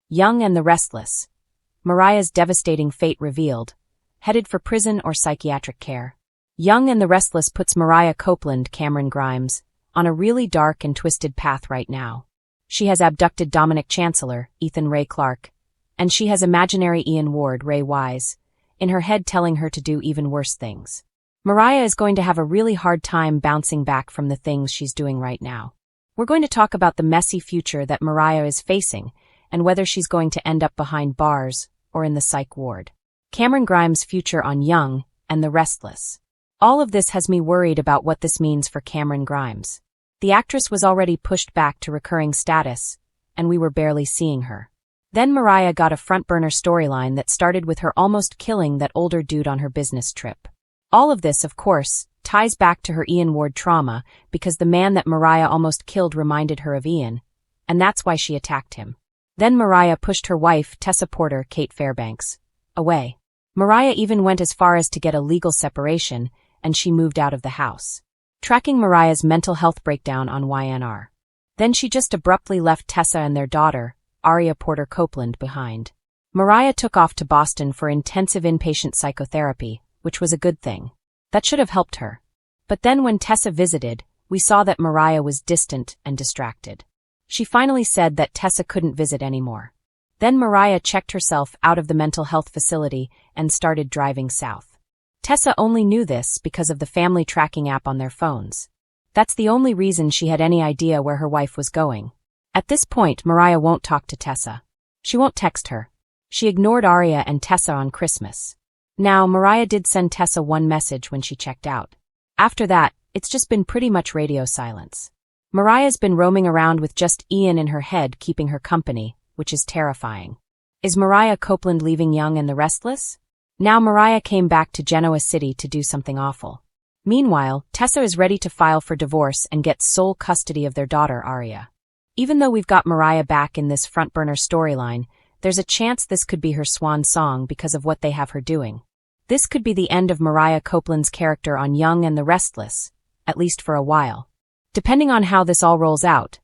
Young and the Restless. Mariah's devastating fate revealed. Headed for prison or psychiatric care. Young and the Restless puts Mariah Copeland, Cameron Grimes, on a really dark and twisted path right now. She has abducted Dominic Chancellor, Ethan Ray Clark, and she has imaginary Ian Ward, Ray Wise, in her head telling her to do even worse things. Mariah is going to have a really hard time bouncing back from the things she's doing right now. We're going to talk about the messy future that Mariah is facing and whether she's going to end up behind bars or in the psych ward. Cameron Grimes' future on Young and the Restless. All of this has me worried about what this means for Cameron Grimes. The actress was already pushed back to recurring status, and we were barely seeing her. Then Mariah got a front-burner storyline that started with her almost killing that older dude on her business trip. All of this, of course, ties back to her Ian Ward trauma because the man that Mariah almost killed reminded her of Ian, and that's why she attacked him. Then Mariah pushed her wife, Tessa Porter, Kate Fairbanks, away. Mariah even went as far as to get a legal separation, and she moved out of the house. Tracking Mariah's mental health breakdown on YandR. Then she just abruptly left Tessa and their daughter, Aria Porter Copeland, behind. Mariah took off to Boston for intensive inpatient psychotherapy, which was a good thing. That should have helped her. But then when Tessa visited, we saw that Mariah was distant and distracted. She finally said that Tessa couldn't visit anymore. Then Mariah checked herself out of the mental health facility and started driving south. Tessa only knew this because of the family tracking app on their phones. That's the only reason she had any idea where her wife was going. At this point, Mariah won't talk to Tessa. She won't text her. She ignored Aria and Tessa on Christmas. Now, Mariah did send Tessa one message when she checked out. After that, it's just been pretty much radio silence. Mariah's been roaming around with just Ian in her head keeping her company, which is terrifying. Is Mariah Copeland leaving Young and the Restless? Now Mariah came back to Genoa City to do something awful. Meanwhile, Tessa is ready to file for divorce and get sole custody of their daughter Aria. Even though we've got Mariah back in this front-burner storyline, there's a chance this could be her swan song because of what they have her doing. This could be the end of Mariah Copeland's character on Young and the Restless, at least for a while. Depending on how this all rolls out,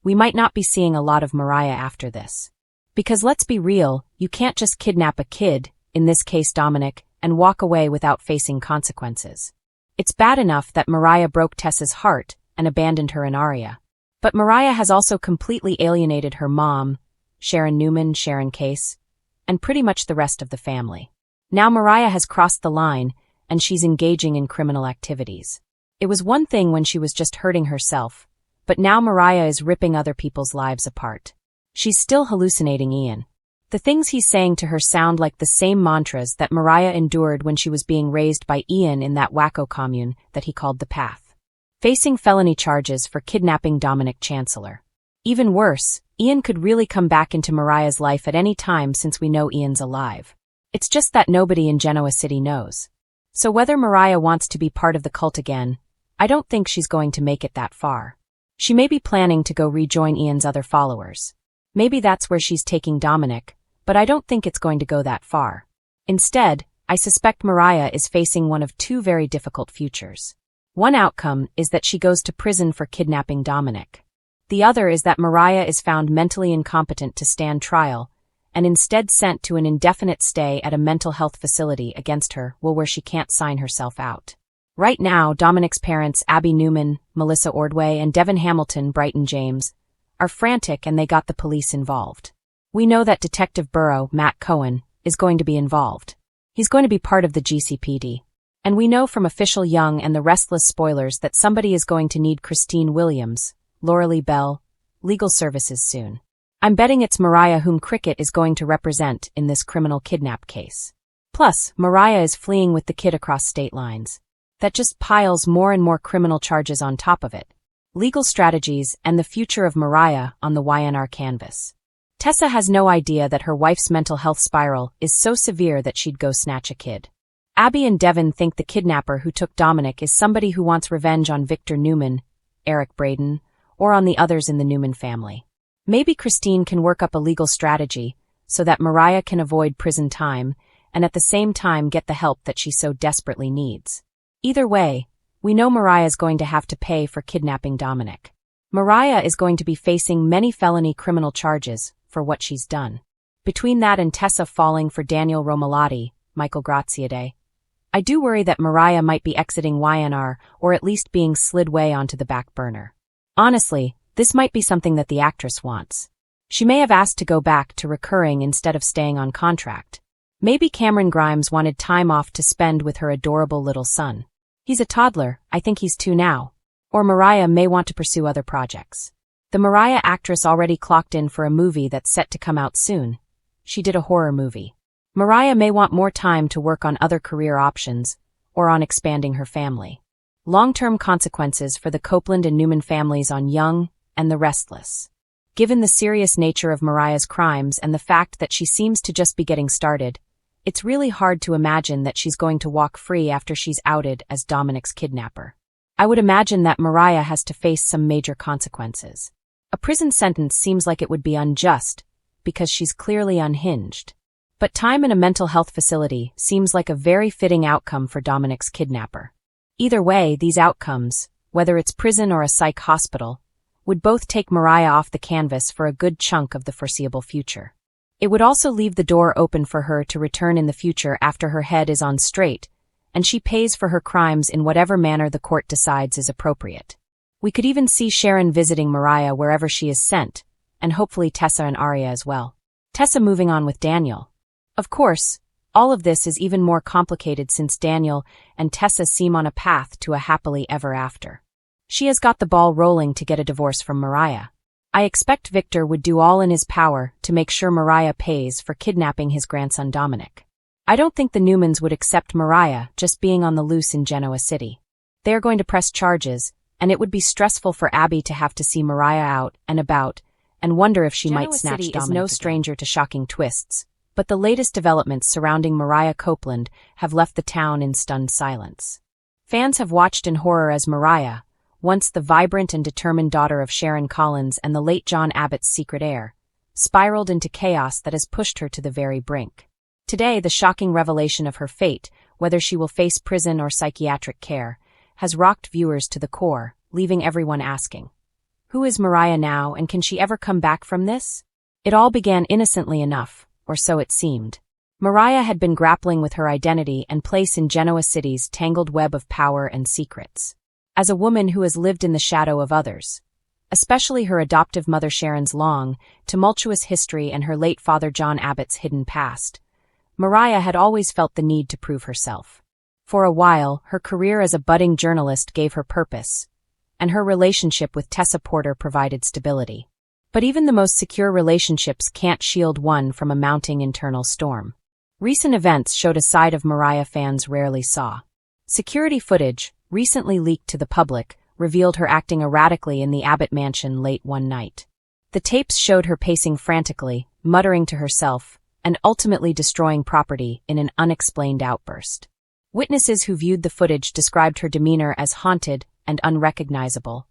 we might not be seeing a lot of Mariah after this. Because let's be real, you can't just kidnap a kid, in this case Dominic, and walk away without facing consequences. It's bad enough that Mariah broke Tessa's heart and abandoned her in Aria. But Mariah has also completely alienated her mom, Sharon Newman, Sharon Case, and pretty much the rest of the family. Now Mariah has crossed the line, and she's engaging in criminal activities. It was one thing when she was just hurting herself, but now Mariah is ripping other people's lives apart. She's still hallucinating Ian. The things he's saying to her sound like the same mantras that Mariah endured when she was being raised by Ian in that wacko commune that he called the Path. Facing felony charges for kidnapping Dominic Chancellor. Even worse, Ian could really come back into Mariah's life at any time since we know Ian's alive. It's just that nobody in Genoa City knows. So whether Mariah wants to be part of the cult again, I don't think she's going to make it that far. She may be planning to go rejoin Ian's other followers. Maybe that's where she's taking Dominic, but I don't think it's going to go that far. Instead, I suspect Mariah is facing one of two very difficult futures. One outcome is that she goes to prison for kidnapping Dominic. The other is that Mariah is found mentally incompetent to stand trial, and instead sent to an indefinite stay at a mental health facility against her will where she can't sign herself out. Right now, Dominic's parents, Abby Newman, Melissa Ordway, and Devin Hamilton, Brighton James, are frantic and they got the police involved. We know that Detective Burrow, Matt Cohen, is going to be involved. He's going to be part of the GCPD. And we know from official Young and the Restless spoilers that somebody is going to need Christine Williams, Laura Lee Bell, legal services soon. I'm betting it's Mariah whom Cricket is going to represent in this criminal kidnap case. Plus, Mariah is fleeing with the kid across state lines. That just piles more and more criminal charges on top of it. Legal strategies and the future of Mariah on the YandR canvas. Tessa has no idea that her wife's mental health spiral is so severe that she'd go snatch a kid. Abby and Devin think the kidnapper who took Dominic is somebody who wants revenge on Victor Newman, Eric Braden, or on the others in the Newman family. Maybe Christine can work up a legal strategy so that Mariah can avoid prison time and at the same time get the help that she so desperately needs. Either way, we know Mariah is going to have to pay for kidnapping Dominic. Mariah is going to be facing many felony criminal charges for what she's done. Between that and Tessa falling for Daniel Romalotti, Michael Graziade, I do worry that Mariah might be exiting YandR or at least being slid way onto the back burner. Honestly, this might be something that the actress wants. She may have asked to go back to recurring instead of staying on contract. Maybe Cameron Grimes wanted time off to spend with her adorable little son. He's a toddler, I think he's 2 now. Or Mariah may want to pursue other projects. The Mariah actress already clocked in for a movie that's set to come out soon. She did a horror movie. Mariah may want more time to work on other career options, or on expanding her family. Long-term consequences for the Copeland and Newman families on Young and the Restless. Given the serious nature of Mariah's crimes and the fact that she seems to just be getting started, it's really hard to imagine that she's going to walk free after she's outed as Dominic's kidnapper. I would imagine that Mariah has to face some major consequences. A prison sentence seems like it would be unjust, because she's clearly unhinged. But time in a mental health facility seems like a very fitting outcome for Dominic's kidnapper. Either way, these outcomes, whether it's prison or a psych hospital, would both take Mariah off the canvas for a good chunk of the foreseeable future. It would also leave the door open for her to return in the future after her head is on straight, and she pays for her crimes in whatever manner the court decides is appropriate. We could even see Sharon visiting Mariah wherever she is sent, and hopefully Tessa and Aria as well. Tessa moving on with Daniel. Of course, all of this is even more complicated since Daniel and Tessa seem on a path to a happily ever after. She has got the ball rolling to get a divorce from Mariah. I expect Victor would do all in his power to make sure Mariah pays for kidnapping his grandson Dominic. I don't think the Newmans would accept Mariah just being on the loose in Genoa City. They are going to press charges, and it would be stressful for Abby to have to see Mariah out and about and wonder if she might snatch Dominic. Genoa City is no stranger to shocking twists, but the latest developments surrounding Mariah Copeland have left the town in stunned silence. Fans have watched in horror as Mariah, once the vibrant and determined daughter of Sharon Collins and the late John Abbott's secret heir, spiraled into chaos that has pushed her to the very brink. Today, the shocking revelation of her fate, whether she will face prison or psychiatric care, has rocked viewers to the core, leaving everyone asking, who is Mariah now and can she ever come back from this? It all began innocently enough, or so it seemed. Mariah had been grappling with her identity and place in Genoa City's tangled web of power and secrets. As a woman who has lived in the shadow of others, especially her adoptive mother Sharon's long, tumultuous history and her late father John Abbott's hidden past, Mariah had always felt the need to prove herself. For a while, her career as a budding journalist gave her purpose, and her relationship with Tessa Porter provided stability. But even the most secure relationships can't shield one from a mounting internal storm. Recent events showed a side of Mariah fans rarely saw. Security footage, recently leaked to the public, revealed her acting erratically in the Abbott mansion late one night. The tapes showed her pacing frantically, muttering to herself, and ultimately destroying property in an unexplained outburst. Witnesses who viewed the footage described her demeanor as haunted and unrecognizable,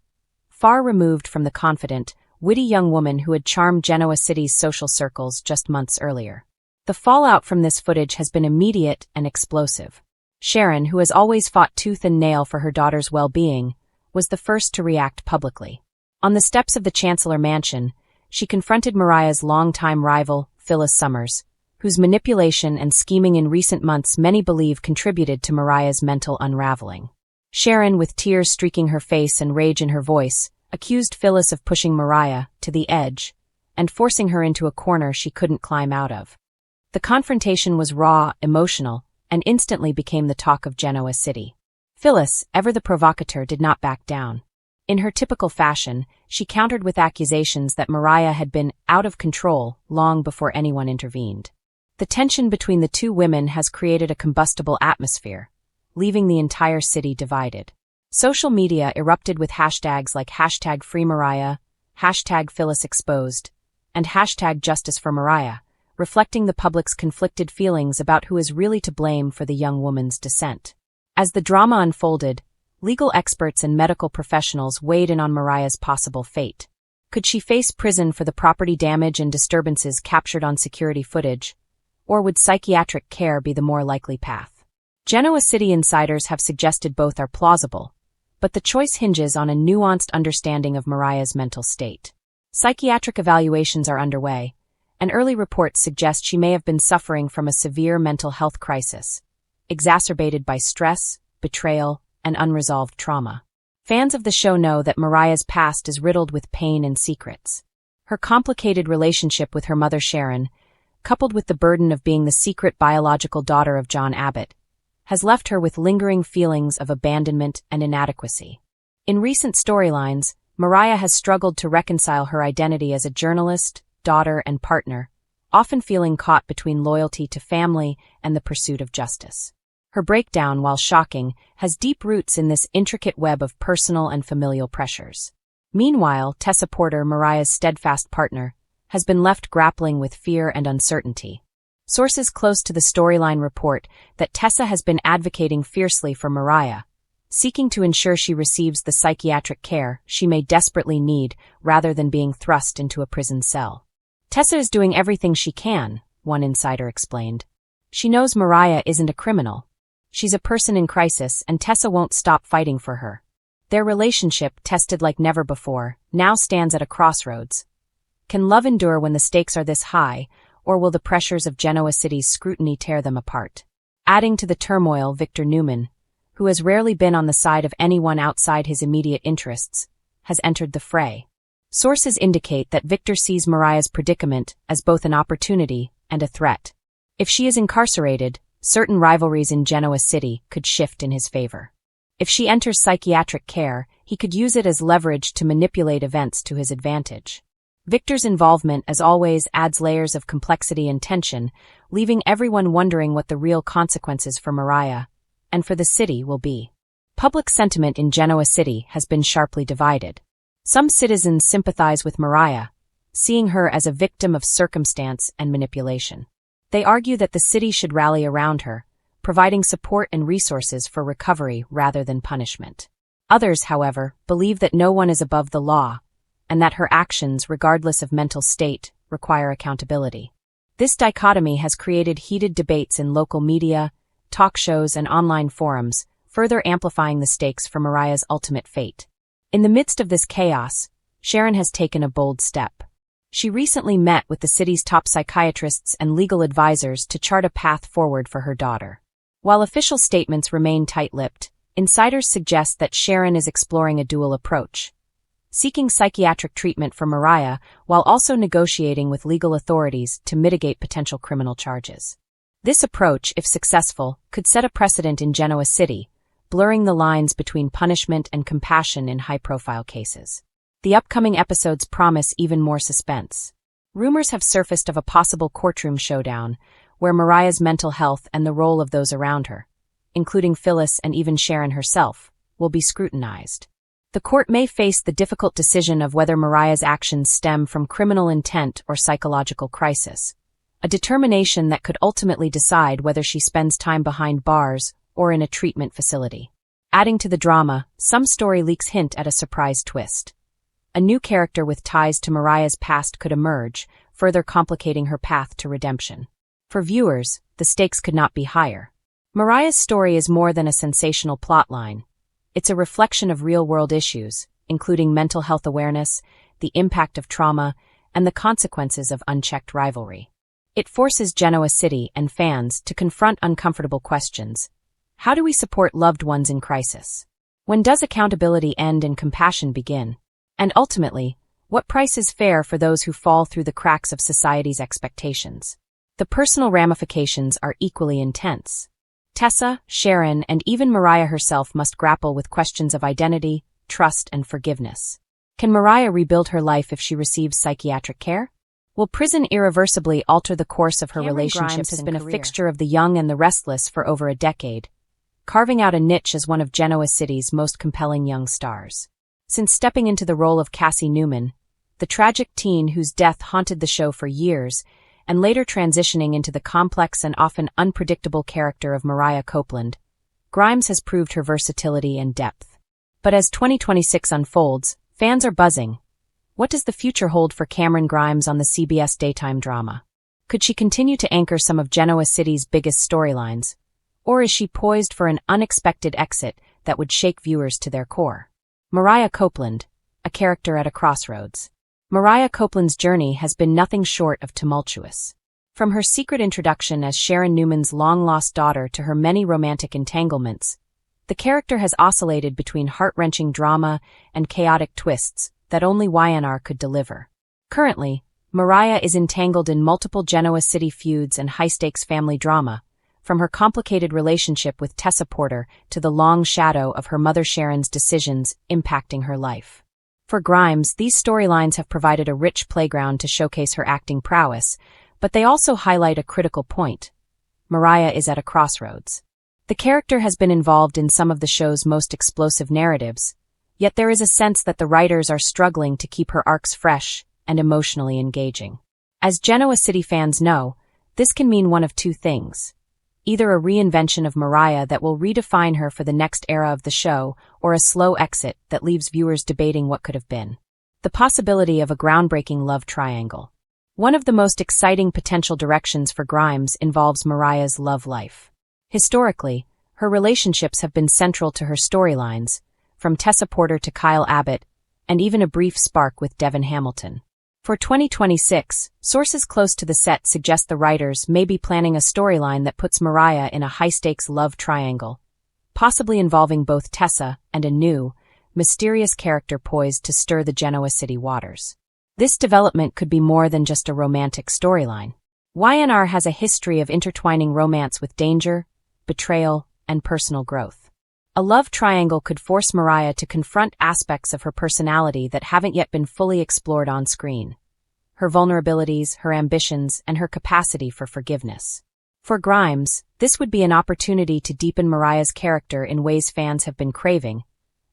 far removed from the confident, witty young woman who had charmed Genoa City's social circles just months earlier. The fallout from this footage has been immediate and explosive. Sharon, who has always fought tooth and nail for her daughter's well-being, was the first to react publicly. On the steps of the Chancellor Mansion, she confronted Mariah's longtime rival, Phyllis Summers, whose manipulation and scheming in recent months many believe contributed to Mariah's mental unraveling. Sharon, with tears streaking her face and rage in her voice, accused Phyllis of pushing Mariah to the edge and forcing her into a corner she couldn't climb out of. The confrontation was raw, emotional, and instantly became the talk of Genoa City. Phyllis, ever the provocateur, did not back down. In her typical fashion, she countered with accusations that Mariah had been out of control long before anyone intervened. The tension between the two women has created a combustible atmosphere, leaving the entire city divided. Social media erupted with hashtags like #FreeMariah, #PhyllisExposed, and #JusticeForMariah, reflecting the public's conflicted feelings about who is really to blame for the young woman's descent. As the drama unfolded, legal experts and medical professionals weighed in on Mariah's possible fate. Could she face prison for the property damage and disturbances captured on security footage, or would psychiatric care be the more likely path? Genoa City insiders have suggested both are plausible, but the choice hinges on a nuanced understanding of Mariah's mental state. Psychiatric evaluations are underway, and early reports suggest she may have been suffering from a severe mental health crisis, exacerbated by stress, betrayal, and unresolved trauma. Fans of the show know that Mariah's past is riddled with pain and secrets. Her complicated relationship with her mother Sharon, coupled with the burden of being the secret biological daughter of John Abbott, has left her with lingering feelings of abandonment and inadequacy. In recent storylines, Mariah has struggled to reconcile her identity as a journalist, daughter, and partner, often feeling caught between loyalty to family and the pursuit of justice. Her breakdown, while shocking, has deep roots in this intricate web of personal and familial pressures. Meanwhile, Tessa Porter, Mariah's steadfast partner, has been left grappling with fear and uncertainty. Sources close to the storyline report that Tessa has been advocating fiercely for Mariah, seeking to ensure she receives the psychiatric care she may desperately need rather than being thrust into a prison cell. Tessa is doing everything she can, one insider explained. She knows Mariah isn't a criminal. She's a person in crisis, and Tessa won't stop fighting for her. Their relationship, tested like never before, now stands at a crossroads. Can love endure when the stakes are this high, or will the pressures of Genoa City's scrutiny tear them apart? Adding to the turmoil, Victor Newman, who has rarely been on the side of anyone outside his immediate interests, has entered the fray. Sources indicate that Victor sees Mariah's predicament as both an opportunity and a threat. If she is incarcerated, certain rivalries in Genoa City could shift in his favor. If she enters psychiatric care, he could use it as leverage to manipulate events to his advantage. Victor's involvement, as always, adds layers of complexity and tension, leaving everyone wondering what the real consequences for Mariah and for the city will be. Public sentiment in Genoa City has been sharply divided. Some citizens sympathize with Mariah, seeing her as a victim of circumstance and manipulation. They argue that the city should rally around her, providing support and resources for recovery rather than punishment. Others, however, believe that no one is above the law, and that her actions, regardless of mental state, require accountability. This dichotomy has created heated debates in local media, talk shows, and online forums, further amplifying the stakes for Mariah's ultimate fate. In the midst of this chaos, Sharon has taken a bold step. She recently met with the city's top psychiatrists and legal advisors to chart a path forward for her daughter. While official statements remain tight-lipped, insiders suggest that Sharon is exploring a dual approach, seeking psychiatric treatment for Mariah while also negotiating with legal authorities to mitigate potential criminal charges. This approach, if successful, could set a precedent in Genoa City, blurring the lines between punishment and compassion in high-profile cases. The upcoming episodes promise even more suspense. Rumors have surfaced of a possible courtroom showdown, where Mariah's mental health and the role of those around her, including Phyllis and even Sharon herself, will be scrutinized. The court may face the difficult decision of whether Mariah's actions stem from criminal intent or psychological crisis, a determination that could ultimately decide whether she spends time behind bars or in a treatment facility. Adding to the drama, some story leaks hint at a surprise twist. A new character with ties to Mariah's past could emerge, further complicating her path to redemption. For viewers, the stakes could not be higher. Mariah's story is more than a sensational plotline. It's a reflection of real-world issues, including mental health awareness, the impact of trauma, and the consequences of unchecked rivalry. It forces Genoa City and fans to confront uncomfortable questions. How do we support loved ones in crisis? When does accountability end and compassion begin? And ultimately, what price is fair for those who fall through the cracks of society's expectations? The personal ramifications are equally intense. Tessa, Sharon, and even Mariah herself must grapple with questions of identity, trust, and forgiveness. Can Mariah rebuild her life if she receives psychiatric care? Will prison irreversibly alter the course of her relationships? Has been a fixture of the young and the restless for over a decade, carving out a niche as one of Genoa City's most compelling young stars. Since stepping into the role of Cassie Newman, the tragic teen whose death haunted the show for years, and later transitioning into the complex and often unpredictable character of Mariah Copeland, Grimes has proved her versatility and depth. But as 2026 unfolds, fans are buzzing. What does the future hold for Cameron Grimes on the CBS daytime drama? Could she continue to anchor some of Genoa City's biggest storylines? Or is she poised for an unexpected exit that would shake viewers to their core? Mariah Copeland, a character at a crossroads. Mariah Copeland's journey has been nothing short of tumultuous. From her secret introduction as Sharon Newman's long-lost daughter to her many romantic entanglements, the character has oscillated between heart-wrenching drama and chaotic twists that only YandR could deliver. Currently, Mariah is entangled in multiple Genoa City feuds and high-stakes family drama, from her complicated relationship with Tessa Porter to the long shadow of her mother Sharon's decisions impacting her life. For Grimes, these storylines have provided a rich playground to showcase her acting prowess, but they also highlight a critical point. Mariah is at a crossroads. The character has been involved in some of the show's most explosive narratives, yet there is a sense that the writers are struggling to keep her arcs fresh and emotionally engaging. As Genoa City fans know, this can mean one of two things: either a reinvention of Mariah that will redefine her for the next era of the show, or a slow exit that leaves viewers debating what could have been. The possibility of a groundbreaking love triangle. One of the most exciting potential directions for Grimes involves Mariah's love life. Historically, her relationships have been central to her storylines, from Tessa Porter to Kyle Abbott, and even a brief spark with Devin Hamilton. For 2026, sources close to the set suggest the writers may be planning a storyline that puts Mariah in a high-stakes love triangle, possibly involving both Tessa and a new, mysterious character poised to stir the Genoa City waters. This development could be more than just a romantic storyline. YandR has a history of intertwining romance with danger, betrayal, and personal growth. A love triangle could force Mariah to confront aspects of her personality that haven't yet been fully explored on screen. Her vulnerabilities, her ambitions, and her capacity for forgiveness. For Grimes, this would be an opportunity to deepen Mariah's character in ways fans have been craving,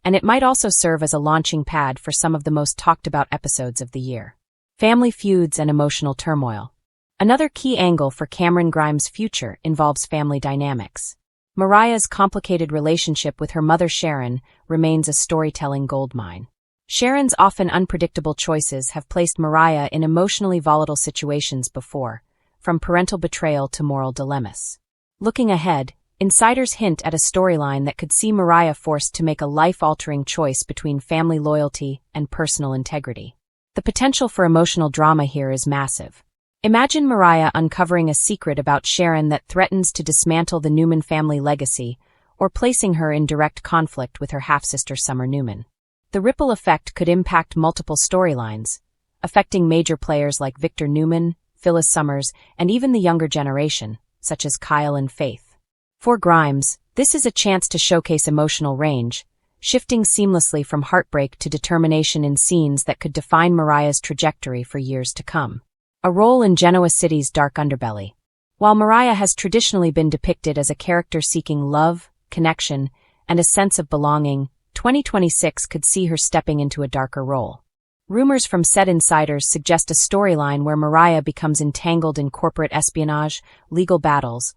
and it might also serve as a launching pad for some of the most talked-about episodes of the year. Family feuds and emotional turmoil. Another key angle for Cameron Grimes' future involves family dynamics. Mariah's complicated relationship with her mother Sharon remains a storytelling goldmine. Sharon's often unpredictable choices have placed Mariah in emotionally volatile situations before, from parental betrayal to moral dilemmas. Looking ahead, insiders hint at a storyline that could see Mariah forced to make a life-altering choice between family loyalty and personal integrity. The potential for emotional drama here is massive. Imagine Mariah uncovering a secret about Sharon that threatens to dismantle the Newman family legacy, or placing her in direct conflict with her half-sister Summer Newman. The ripple effect could impact multiple storylines, affecting major players like Victor Newman, Phyllis Summers, and even the younger generation, such as Kyle and Faith. For Grimes, this is a chance to showcase emotional range, shifting seamlessly from heartbreak to determination in scenes that could define Mariah's trajectory for years to come. A role in Genoa City's dark underbelly. While Mariah has traditionally been depicted as a character seeking love, connection, and a sense of belonging, 2026 could see her stepping into a darker role. Rumors from set insiders suggest a storyline where Mariah becomes entangled in corporate espionage, legal battles,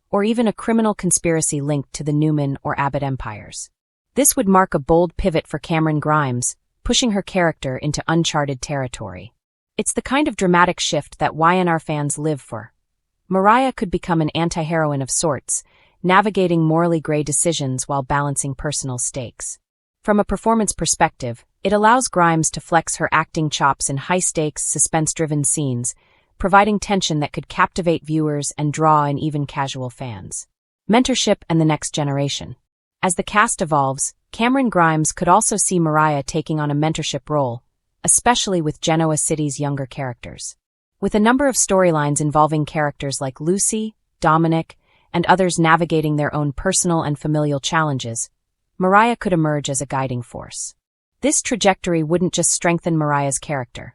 or even a criminal conspiracy linked to the Newman or Abbott empires. This would mark a bold pivot for Cameron Grimes, pushing her character into uncharted territory. It's the kind of dramatic shift that YandR fans live for. Mariah could become an anti-heroine of sorts, navigating morally gray decisions while balancing personal stakes. From a performance perspective, it allows Grimes to flex her acting chops in high-stakes, suspense-driven scenes, providing tension that could captivate viewers and draw in even casual fans. Mentorship and the next generation. As the cast evolves, Cameron Grimes could also see Mariah taking on a mentorship role, especially with Genoa City's younger characters. With a number of storylines involving characters like Lucy, Dominic, and others navigating their own personal and familial challenges, Mariah could emerge as a guiding force. This trajectory wouldn't just strengthen Mariah's character.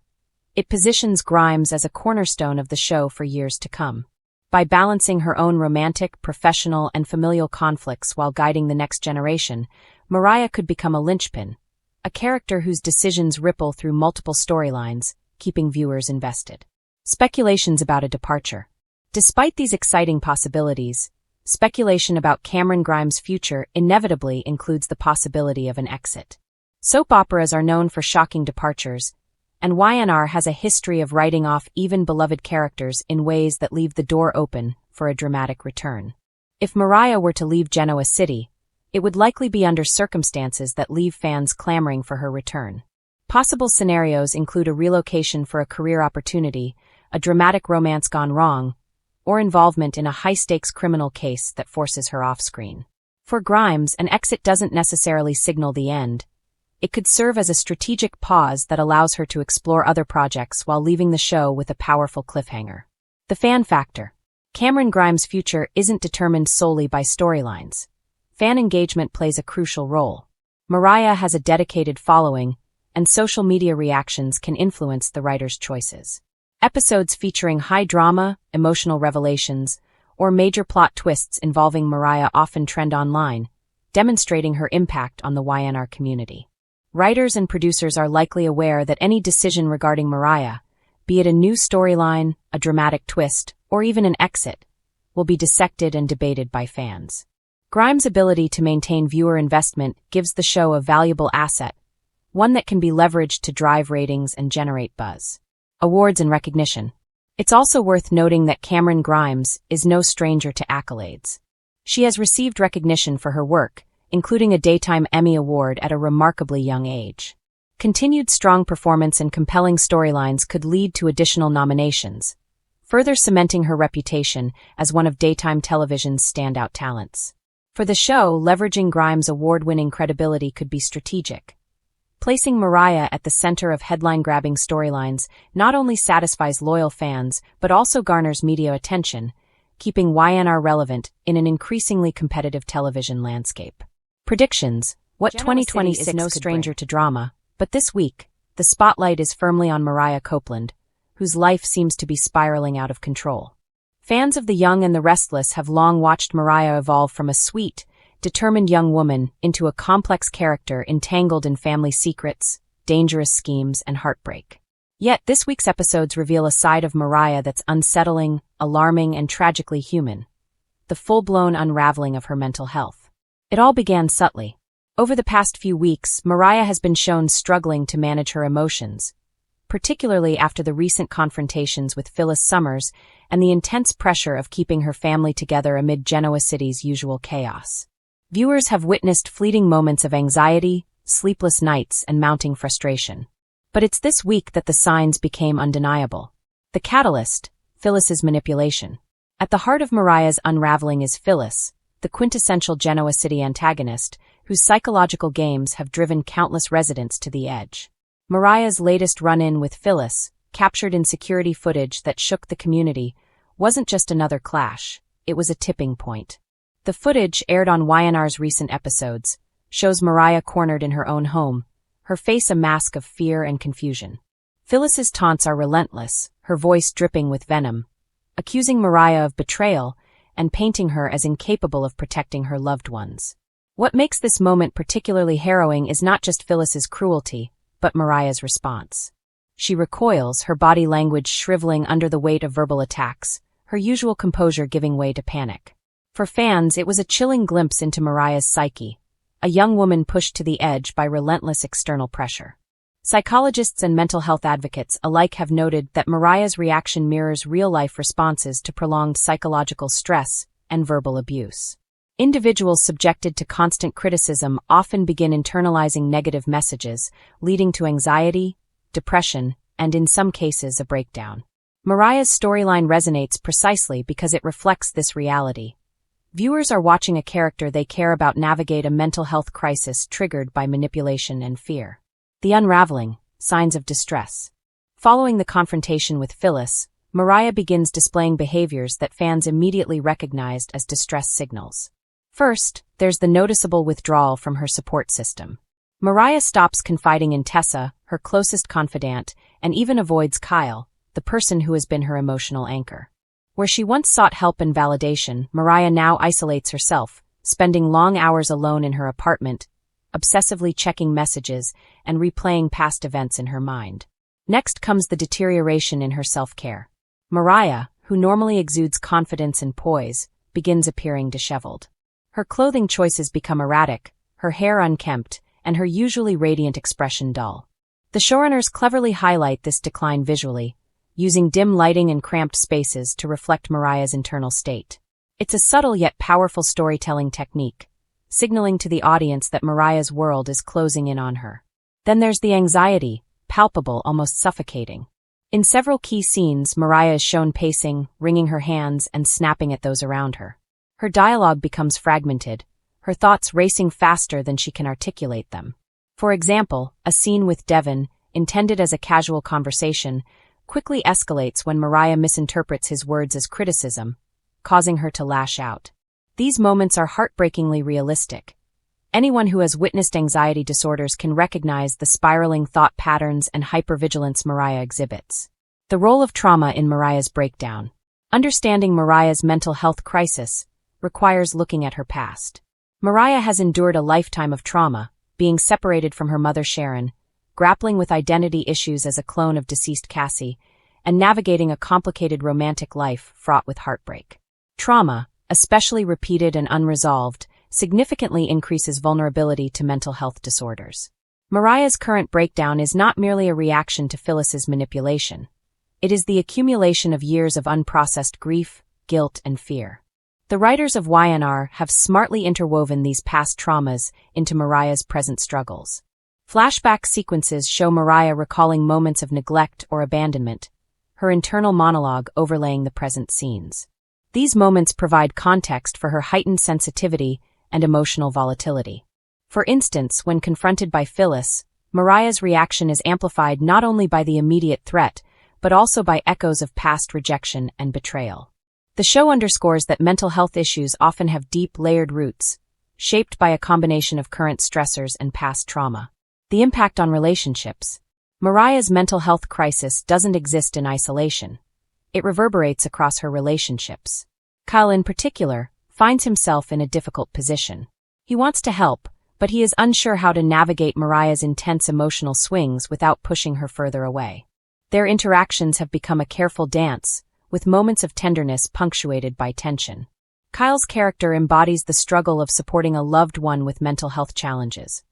It positions Grimes as a cornerstone of the show for years to come. By balancing her own romantic, professional, and familial conflicts while guiding the next generation, Mariah could become a linchpin, a character whose decisions ripple through multiple storylines, keeping viewers invested. Speculations about a departure. Despite these exciting possibilities, speculation about Cameron Grimes' future inevitably includes the possibility of an exit. Soap operas are known for shocking departures, and YandR has a history of writing off even beloved characters in ways that leave the door open for a dramatic return. If Mariah were to leave Genoa City, it would likely be under circumstances that leave fans clamoring for her return. Possible scenarios include a relocation for a career opportunity, a dramatic romance gone wrong, or involvement in a high-stakes criminal case that forces her off-screen. For Grimes, an exit doesn't necessarily signal the end. It could serve as a strategic pause that allows her to explore other projects while leaving the show with a powerful cliffhanger. The fan factor. Cameron Grimes' future isn't determined solely by storylines. Fan engagement plays a crucial role. Mariah has a dedicated following, and social media reactions can influence the writer's choices. Episodes featuring high drama, emotional revelations, or major plot twists involving Mariah often trend online, demonstrating her impact on the YandR community. Writers and producers are likely aware that any decision regarding Mariah, be it a new storyline, a dramatic twist, or even an exit, will be dissected and debated by fans. Grimes' ability to maintain viewer investment gives the show a valuable asset, one that can be leveraged to drive ratings and generate buzz. Awards and recognition. It's also worth noting that Cameron Grimes is no stranger to accolades. She has received recognition for her work, including a Daytime Emmy Award at a remarkably young age. Continued strong performance and compelling storylines could lead to additional nominations, further cementing her reputation as one of daytime television's standout talents. For the show, leveraging Grimes' award-winning credibility could be strategic. Placing Mariah at the center of headline-grabbing storylines not only satisfies loyal fans but also garners media attention, keeping YandR relevant in an increasingly competitive television landscape. Predictions. What 2026 is no stranger to drama, but this week, the spotlight is firmly on Mariah Copeland, whose life seems to be spiraling out of control. Fans of The Young and the Restless have long watched Mariah evolve from a sweet, determined young woman into a complex character entangled in family secrets, dangerous schemes, and heartbreak. Yet this week's episodes reveal a side of Mariah that's unsettling, alarming, and tragically human: the full-blown unraveling of her mental health. It all began subtly. Over the past few weeks, Mariah has been shown struggling to manage her emotions, particularly after the recent confrontations with Phyllis Summers and the intense pressure of keeping her family together amid Genoa City's usual chaos. Viewers have witnessed fleeting moments of anxiety, sleepless nights, and mounting frustration. But it's this week that the signs became undeniable. The catalyst: Phyllis's manipulation. At the heart of Mariah's unraveling is Phyllis, the quintessential Genoa City antagonist, whose psychological games have driven countless residents to the edge. Mariah's latest run-in with Phyllis, captured in security footage that shook the community, wasn't just another clash, it was a tipping point. The footage, aired on YandR's recent episodes, shows Mariah cornered in her own home, her face a mask of fear and confusion. Phyllis's taunts are relentless, her voice dripping with venom, accusing Mariah of betrayal and painting her as incapable of protecting her loved ones. What makes this moment particularly harrowing is not just Phyllis's cruelty, but Mariah's response. She recoils, her body language shriveling under the weight of verbal attacks, her usual composure giving way to panic. For fans, it was a chilling glimpse into Mariah's psyche, a young woman pushed to the edge by relentless external pressure. Psychologists and mental health advocates alike have noted that Mariah's reaction mirrors real-life responses to prolonged psychological stress and verbal abuse. Individuals subjected to constant criticism often begin internalizing negative messages, leading to anxiety, depression, and in some cases a breakdown. Mariah's storyline resonates precisely because it reflects this reality. Viewers are watching a character they care about navigate a mental health crisis triggered by manipulation and fear. The unraveling, signs of distress. Following the confrontation with Phyllis, Mariah begins displaying behaviors that fans immediately recognized as distress signals. First, there's the noticeable withdrawal from her support system. Mariah stops confiding in Tessa, her closest confidant, and even avoids Kyle, the person who has been her emotional anchor. Where she once sought help and validation, Mariah now isolates herself, spending long hours alone in her apartment, obsessively checking messages and replaying past events in her mind. Next comes the deterioration in her self-care. Mariah, who normally exudes confidence and poise, begins appearing disheveled. Her clothing choices become erratic, her hair unkempt, and her usually radiant expression dull. The showrunners cleverly highlight this decline visually, using dim lighting and cramped spaces to reflect Mariah's internal state. It's a subtle yet powerful storytelling technique, signaling to the audience that Mariah's world is closing in on her. Then there's the anxiety, palpable, almost suffocating. In several key scenes, Mariah is shown pacing, wringing her hands, and snapping at those around her. Her dialogue becomes fragmented, her thoughts racing faster than she can articulate them. For example, a scene with Devin, intended as a casual conversation, quickly escalates when Mariah misinterprets his words as criticism, causing her to lash out. These moments are heartbreakingly realistic. Anyone who has witnessed anxiety disorders can recognize the spiraling thought patterns and hypervigilance Mariah exhibits. The role of trauma in Mariah's breakdown. Understanding Mariah's mental health crisis requires looking at her past. Mariah has endured a lifetime of trauma, being separated from her mother Sharon, grappling with identity issues as a clone of deceased Cassie, and navigating a complicated romantic life fraught with heartbreak. Trauma, especially repeated and unresolved, significantly increases vulnerability to mental health disorders. Mariah's current breakdown is not merely a reaction to Phyllis's manipulation. It is the accumulation of years of unprocessed grief, guilt, and fear. The writers of YandR have smartly interwoven these past traumas into Mariah's present struggles. Flashback sequences show Mariah recalling moments of neglect or abandonment, her internal monologue overlaying the present scenes. These moments provide context for her heightened sensitivity and emotional volatility. For instance, when confronted by Phyllis, Mariah's reaction is amplified not only by the immediate threat, but also by echoes of past rejection and betrayal. The show underscores that mental health issues often have deep, layered roots, shaped by a combination of current stressors and past trauma. The impact on relationships. Mariah's mental health crisis doesn't exist in isolation. It reverberates across her relationships. Kyle, in particular, finds himself in a difficult position. He wants to help, but he is unsure how to navigate Mariah's intense emotional swings without pushing her further away. Their interactions have become a careful dance, with moments of tenderness punctuated by tension. Kyle's character embodies the struggle of supporting a loved one with mental health challenges,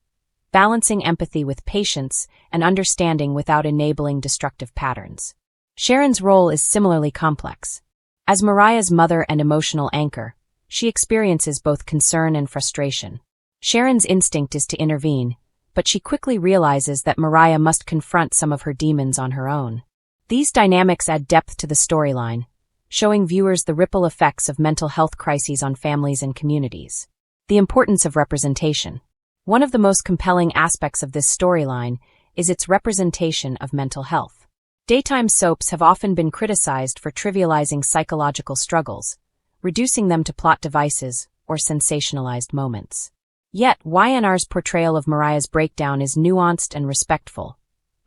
balancing empathy with patience and understanding without enabling destructive patterns. Sharon's role is similarly complex. As Mariah's mother and emotional anchor, she experiences both concern and frustration. Sharon's instinct is to intervene, but she quickly realizes that Mariah must confront some of her demons on her own. These dynamics add depth to the storyline, showing viewers the ripple effects of mental health crises on families and communities. The importance of representation. One of the most compelling aspects of this storyline is its representation of mental health. Daytime soaps have often been criticized for trivializing psychological struggles, reducing them to plot devices or sensationalized moments. Yet, YandR's portrayal of Mariah's breakdown is nuanced and respectful,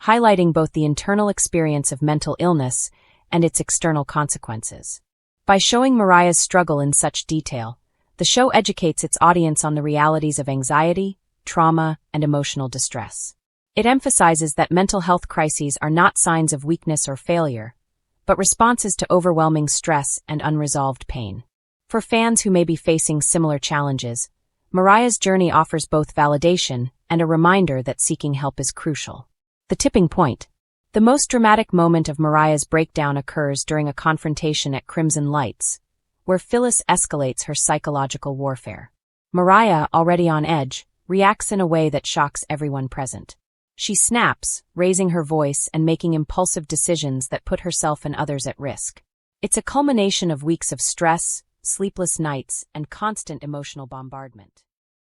highlighting both the internal experience of mental illness and its external consequences. By showing Mariah's struggle in such detail, the show educates its audience on the realities of anxiety, trauma, and emotional distress. It emphasizes that mental health crises are not signs of weakness or failure, but responses to overwhelming stress and unresolved pain. For fans who may be facing similar challenges, Mariah's journey offers both validation and a reminder that seeking help is crucial. The tipping point. The most dramatic moment of Mariah's breakdown occurs during a confrontation at Crimson Lights, where Phyllis escalates her psychological warfare. Mariah, already on edge, reacts in a way that shocks everyone present. She snaps, raising her voice and making impulsive decisions that put herself and others at risk. It's a culmination of weeks of stress, sleepless nights, and constant emotional bombardment.